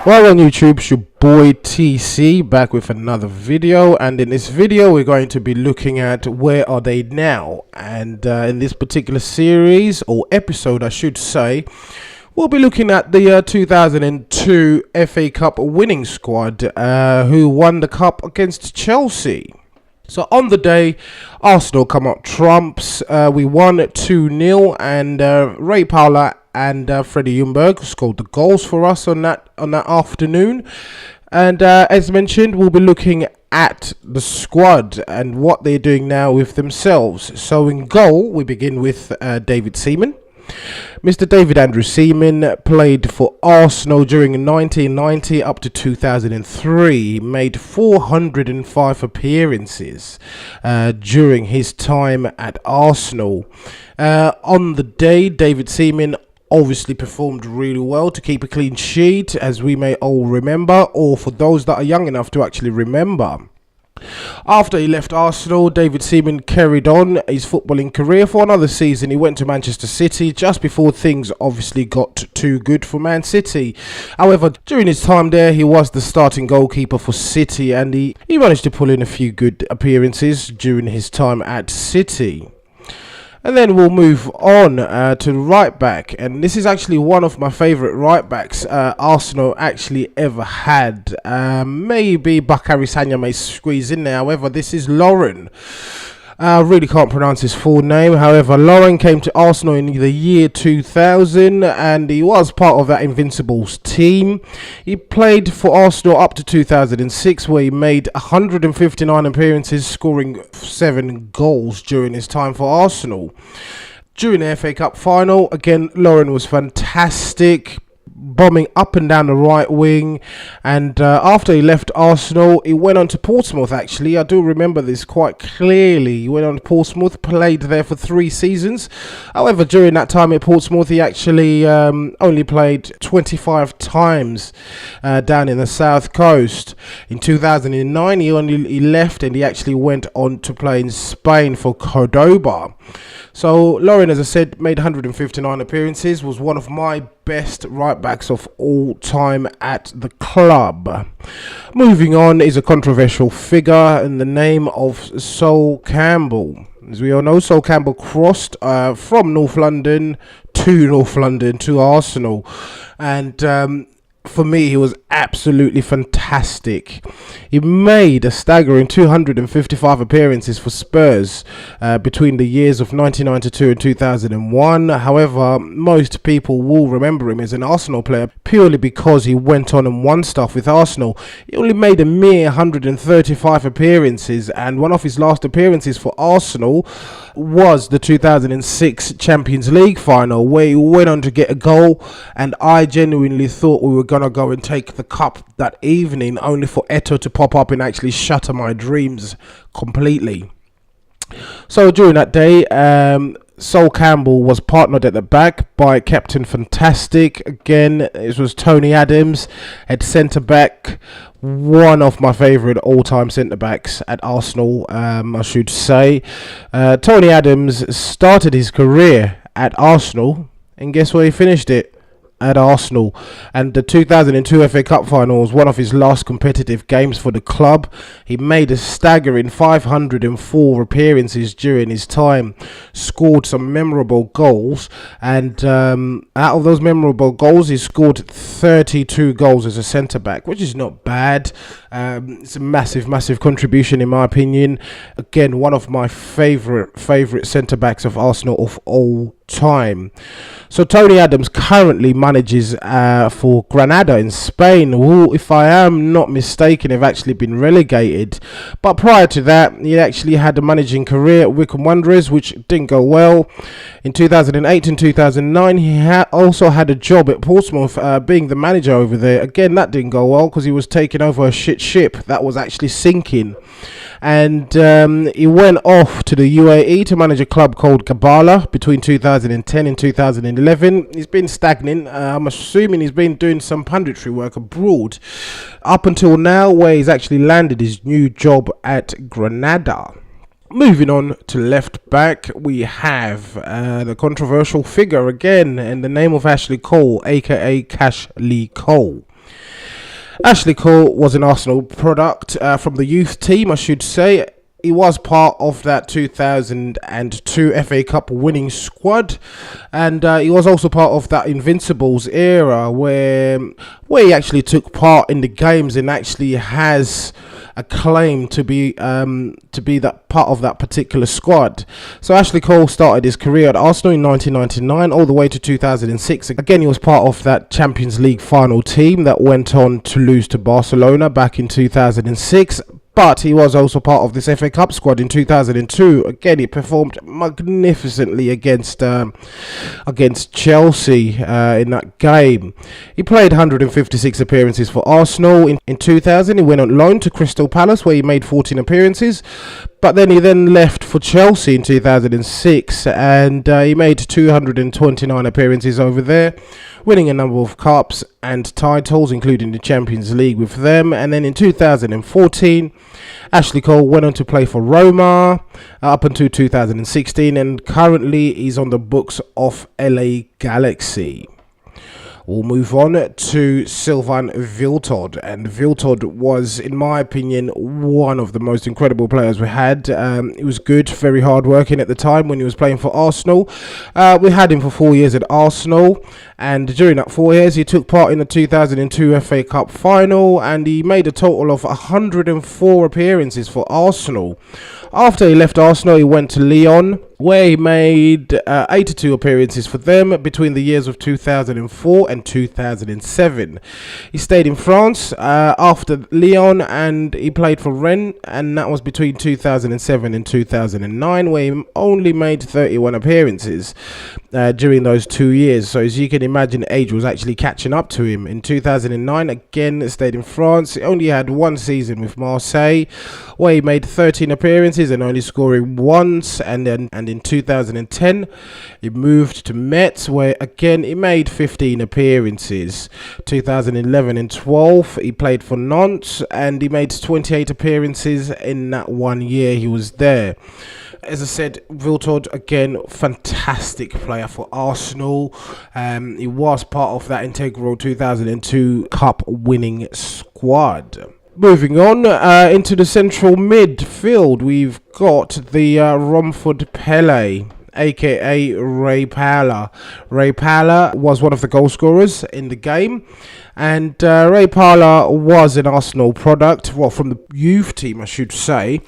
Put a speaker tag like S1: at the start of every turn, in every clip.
S1: Well, on YouTube, it's your boy TC back with another video, and in this video we're going to be looking at where are they now. And in this particular series, or episode I should say, we'll be looking at the 2002 FA Cup winning squad who won the cup against Chelsea. So on the day, Arsenal come up trumps. We won 2-0, and Ray Parlour and Freddie Ljungberg scored the goals for us on that afternoon. And as mentioned, we'll be looking at the squad and what they're doing now with themselves. So in goal, we begin with David Seaman. Mr. David Andrew Seaman played for Arsenal during 1990 up to 2003. He made 405 appearances during his time at Arsenal. On the day, David Seaman obviously performed really well to keep a clean sheet, as we may all remember, or for those that are young enough to actually remember. After he left Arsenal, David Seaman carried on his footballing career for another season. He went to Manchester City just before things obviously got too good for Man City. However, during his time there, he was the starting goalkeeper for City, and he managed to pull in a few good appearances during his time at City. And then we'll move on to right back, and this is actually one of my favourite right backs Arsenal actually ever had. Maybe Bakary Sagna may squeeze in there. However, this is Lauren. I really can't pronounce his full name. However, Lauren came to Arsenal in the year 2000, and he was part of that Invincibles team. He played for Arsenal up to 2006, where he made 159 appearances, scoring 7 goals during his time for Arsenal. During the FA Cup final, again, Lauren was fantastic, bombing up and down the right wing. And after he left Arsenal, he went on to Portsmouth. Actually, I do remember this quite clearly. He went on to Portsmouth, played there for 3 seasons. However, during that time at Portsmouth, he actually only played 25 times down in the south coast. In 2009, he left, and he actually went on to play in Spain for Cordoba. So Lauren, as I said, made 159 appearances, was one of my best right backs of all time at the club. Moving on is a controversial figure in the name of Sol Campbell. As we all know, Sol Campbell crossed from North London to Arsenal, and for me, he was absolutely fantastic. He made a staggering 255 appearances for Spurs between the years of 1992 and 2001. However, most people will remember him as an Arsenal player purely because he went on and won stuff with Arsenal. He only made a mere 135 appearances, and one of his last appearances for Arsenal was the 2006 Champions League final, where he went on to get a goal, and I genuinely thought we were gonna go and take the cup that evening, only for Eto'o to pop up and actually shatter my dreams completely. So during that day, Sol Campbell was partnered at the back by Captain Fantastic. Again, it was Tony Adams at centre back, one of my favourite all-time centre backs at Arsenal, I should say. Tony Adams started his career at Arsenal, and guess where he finished it? At Arsenal. And the 2002 FA Cup final was one of his last competitive games for the club. He made a staggering 504 appearances during his time, scored some memorable goals, and out of those memorable goals, he scored 32 goals as a centre-back, which is not bad. It's a massive contribution in my opinion. Again, one of my favourite centre-backs of Arsenal of all time. So Tony Adams currently manages for Granada in Spain, who, if I am not mistaken, have actually been relegated. But prior to that, he actually had a managing career at Wycombe Wanderers, which didn't go well. In 2008 and 2009, he also had a job at Portsmouth, being the manager over there. Again, that didn't go well because he was taking over a shit ship that was actually sinking. And he went off to the UAE to manage a club called Gabala between 2010 and 2011. He's been stagnant. I'm assuming he's been doing some punditry work abroad up until now, where he's actually landed his new job at Granada. Moving on to left back, we have the controversial figure again in the name of Ashley Cole, aka Cash Lee Cole. Ashley Cole was an Arsenal product from the youth team, I should say. He was part of that 2002 FA Cup winning squad, and he was also part of that Invincibles era where he actually took part in the games and actually has a claim to be that part of that particular squad. So Ashley Cole started his career at Arsenal in 1999 all the way to 2006. Again, he was part of that Champions League final team that went on to lose to Barcelona back in 2006. But he was also part of this FA Cup squad in 2002. Again, he performed magnificently against Chelsea in that game. He played 156 appearances for Arsenal. In 2000, he went on loan to Crystal Palace, where he made 14 appearances. But then he left for Chelsea in 2006, and he made 229 appearances over there, winning a number of cups and titles, including the Champions League with them. And then in 2014, Ashley Cole went on to play for Roma up until 2016, and currently he's on the books of LA Galaxy. We'll move on to Sylvain Wiltord, and Wiltord was, in my opinion, one of the most incredible players we had. He was good, very hard working at the time when he was playing for Arsenal. We had him for 4 years at Arsenal, and during that 4 years he took part in the 2002 FA Cup final, and he made a total of 104 appearances for Arsenal. After he left Arsenal, he went to Lyon, where he made 82 appearances for them between the years of 2004 and 2007. He stayed in France after Lyon, and he played for Rennes, and that was between 2007 and 2009, where he only made 31 appearances during those 2 years. So as you can imagine, age was actually catching up to him. In 2009, again stayed in France. He only had one season with Marseille, where he made 13 appearances and only scoring once. And in 2010, he moved to Metz, where again he made 15 appearances. 2011 and 12, he played for Nantes, and he made 28 appearances in that 1 year he was there. As I said, Wiltord, again, fantastic player for Arsenal. He was part of that integral 2002 Cup winning squad. Moving on into the central midfield, we've got the Romford Pele, aka Ray Parlour. Ray Parlour was one of the goal scorers in the game, and Ray Parlour was an Arsenal product, well, from the youth team, I should say.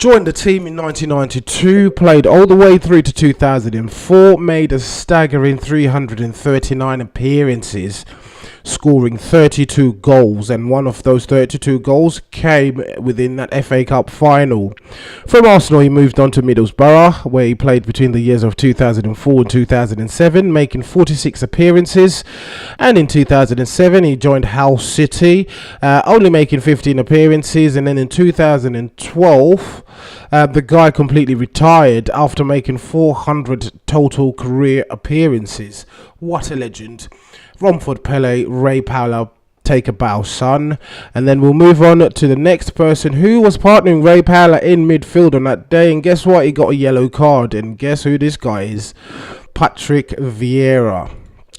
S1: Joined the team in 1992, played all the way through to 2004, made a staggering 339 appearances, scoring 32 goals, and one of those 32 goals came within that FA Cup final. From Arsenal, he moved on to Middlesbrough, where he played between the years of 2004 and 2007, making 46 appearances, and in 2007 he joined Hull City, only making 15 appearances, and then in 2012 the guy completely retired after making 400 total career appearances. What a legend. Romford Pele, Ray Parlour, take a bow, son. And then we'll move on to the next person who was partnering Ray Parlour in midfield on that day. And guess what? He got a yellow card. And guess who this guy is? Patrick Viera.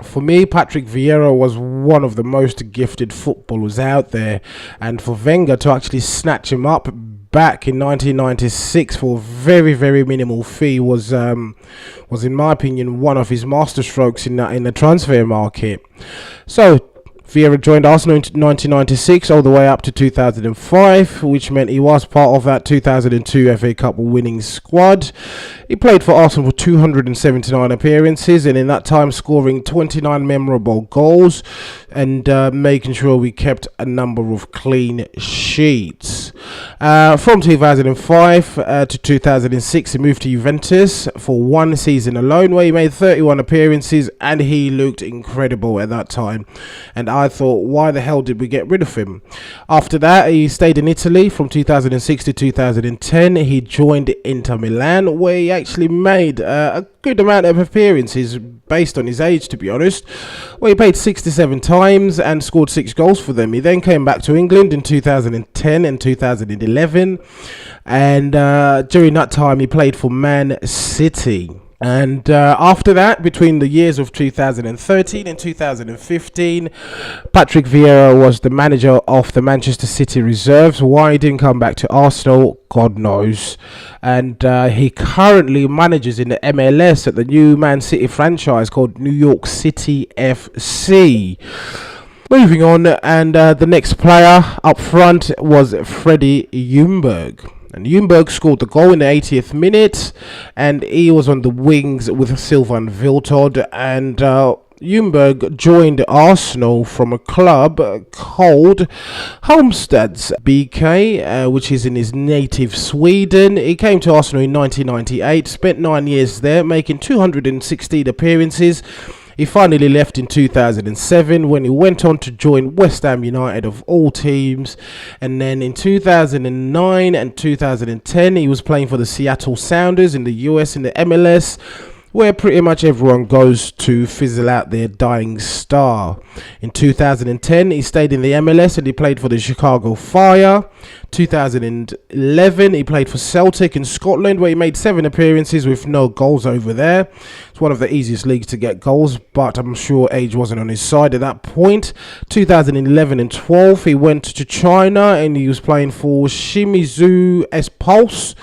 S1: For me, Patrick Viera was one of the most gifted footballers out there. And for Wenger to actually snatch him up back in 1996 for a very, very minimal fee was in my opinion one of his masterstrokes in the transfer market. So Viera joined Arsenal in 1996 all the way up to 2005, which meant he was part of that 2002 FA Cup winning squad. He played for Arsenal for 279 appearances, and in that time scoring 29 memorable goals and making sure we kept a number of clean sheets. From 2005 to 2006, he moved to Juventus for one season alone, where he made 31 appearances, and he looked incredible at that time. And I thought, why the hell did we get rid of him? After that, he stayed in Italy from 2006 to 2010. He joined Inter Milan, where he actually made a good amount of appearances based on his age, to be honest. Well, he played 67 times and scored 6 goals for them. He then came back to England in 2010 and 2011, and during that time he played for Man City. And after that, between the years of 2013 and 2015, Patrick Viera was the manager of the Manchester City reserves. Why he didn't come back to Arsenal, God knows. And he currently manages in the MLS at the new Man City franchise called New York City FC. Moving on, and the next player up front was Freddie Ljungberg. And Ljungberg scored the goal in the 80th minute, and he was on the wings with Sylvain Wiltord. And Ljungberg joined Arsenal from a club called Halmstads BK, which is in his native Sweden. He came to Arsenal in 1998, spent 9 years there, making 216 appearances. He finally left in 2007 when he went on to join West Ham United of all teams. And then in 2009 and 2010 he was playing for the Seattle Sounders in the US in the MLS, where pretty much everyone goes to fizzle out their dying star. In 2010 he stayed in the MLS and he played for the Chicago Fire. 2011 he played for Celtic in Scotland, where he made 7 appearances with no goals over there. It's one of the easiest leagues to get goals, but I'm sure age wasn't on his side at that point. 2011 and 12 he went to China and he was playing for Shimizu S-Pulse.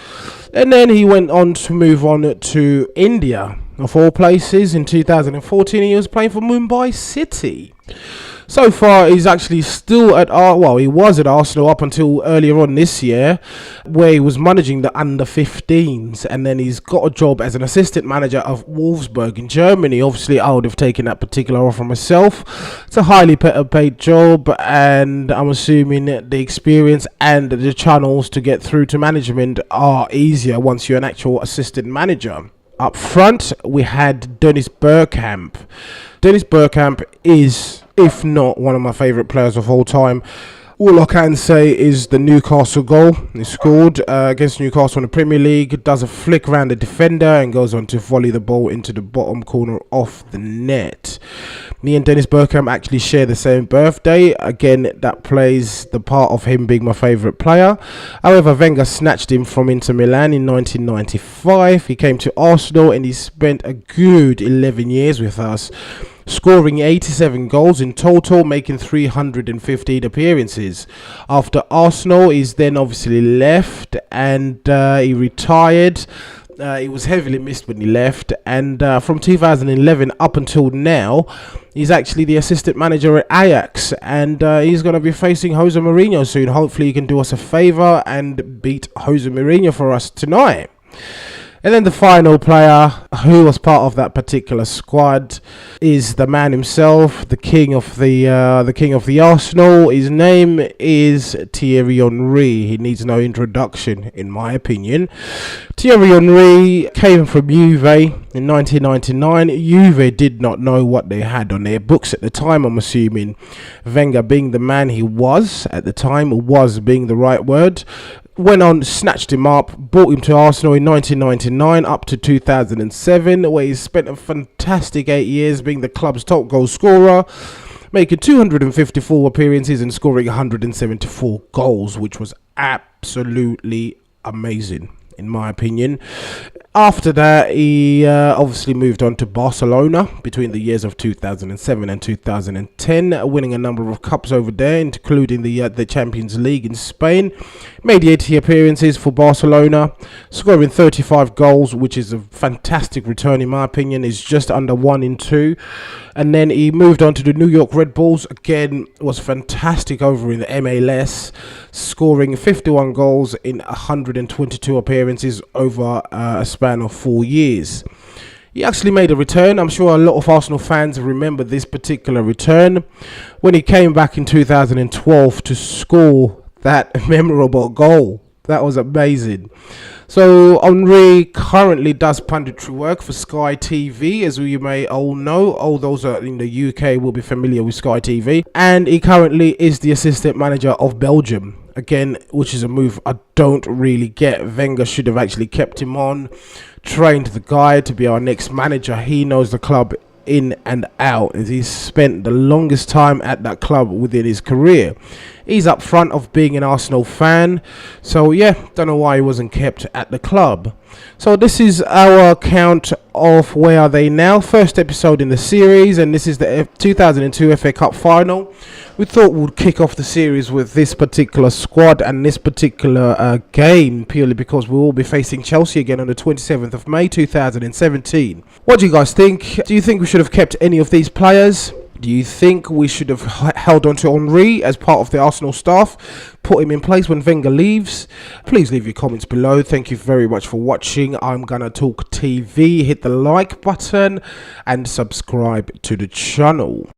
S1: And then he went on to move on to India, of all places. In 2014 he was playing for Mumbai City. So far he's actually still at he was at Arsenal up until earlier on this year, where he was managing the under-15s, and then he's got a job as an assistant manager of Wolfsburg in Germany. Obviously I would have taken that particular offer myself. It's a highly paid job, and I'm assuming the experience and the channels to get through to management are easier once you're an actual assistant manager. Up front we had Dennis Bergkamp. Dennis Bergkamp is, if not one of my favourite players of all time. All I can say is the Newcastle goal he scored against Newcastle in the Premier League. Does a flick around the defender and goes on to volley the ball into the bottom corner of the net. Me and Dennis Bergkamp actually share the same birthday. Again, that plays the part of him being my favourite player. However, Wenger snatched him from Inter Milan in 1995. He came to Arsenal and he spent a good 11 years with us, scoring 87 goals in total, making 315 appearances. After Arsenal, he's then obviously left and he retired. He was heavily missed when he left, and from 2011 up until now, he's actually the assistant manager at Ajax, and he's going to be facing Jose Mourinho soon. Hopefully he can do us a favour and beat Jose Mourinho for us tonight. And then the final player who was part of that particular squad is the man himself, the king of the Arsenal. His name is Thierry Henry. He needs no introduction, in my opinion. Thierry Henry came from Juve in 1999. Juve did not know what they had on their books at the time, I'm assuming. Wenger, being the man he was at the time, was being the right word, went on, snatched him up, brought him to Arsenal in 1999 up to 2007, where he spent a fantastic 8 years being the club's top goal scorer, making 254 appearances and scoring 174 goals, which was absolutely amazing, in my opinion. After that, he obviously moved on to Barcelona between the years of 2007 and 2010, winning a number of cups over there, including the Champions League in Spain. Made 80 appearances for Barcelona, scoring 35 goals, which is a fantastic return in my opinion. Is just under 1 in 2. And then he moved on to the New York Red Bulls. Again, was fantastic over in the MLS, scoring 51 goals in 122 appearances over a span of 4 years. He actually made a return. I'm sure a lot of Arsenal fans remember this particular return when he came back in 2012 to score that memorable goal. That was amazing. So Henry currently does punditry work for Sky TV, as you may all know. All those are in the UK will be familiar with Sky TV. And he currently is the assistant manager of Belgium. Again, which is a move I don't really get. Wenger should have actually kept him on, trained the guy to be our next manager. He knows the club in and out, as he's spent the longest time at that club within his career. He's up front of being an Arsenal fan. So yeah, don't know why he wasn't kept at the club. So this is our account of where are they now. First episode in the series, and this is the 2002 FA Cup final. We thought we'd kick off the series with this particular squad and this particular game, purely because we will be facing Chelsea again on the 27th of May 2017. What do you guys think? Do you think we should have kept any of these players? Do you think we should have held on to Henry as part of the Arsenal staff, put him in place when Wenger leaves? Please leave your comments below. Thank you very much for watching. I'm Gonna Talk TV. Hit the like button and subscribe to the channel.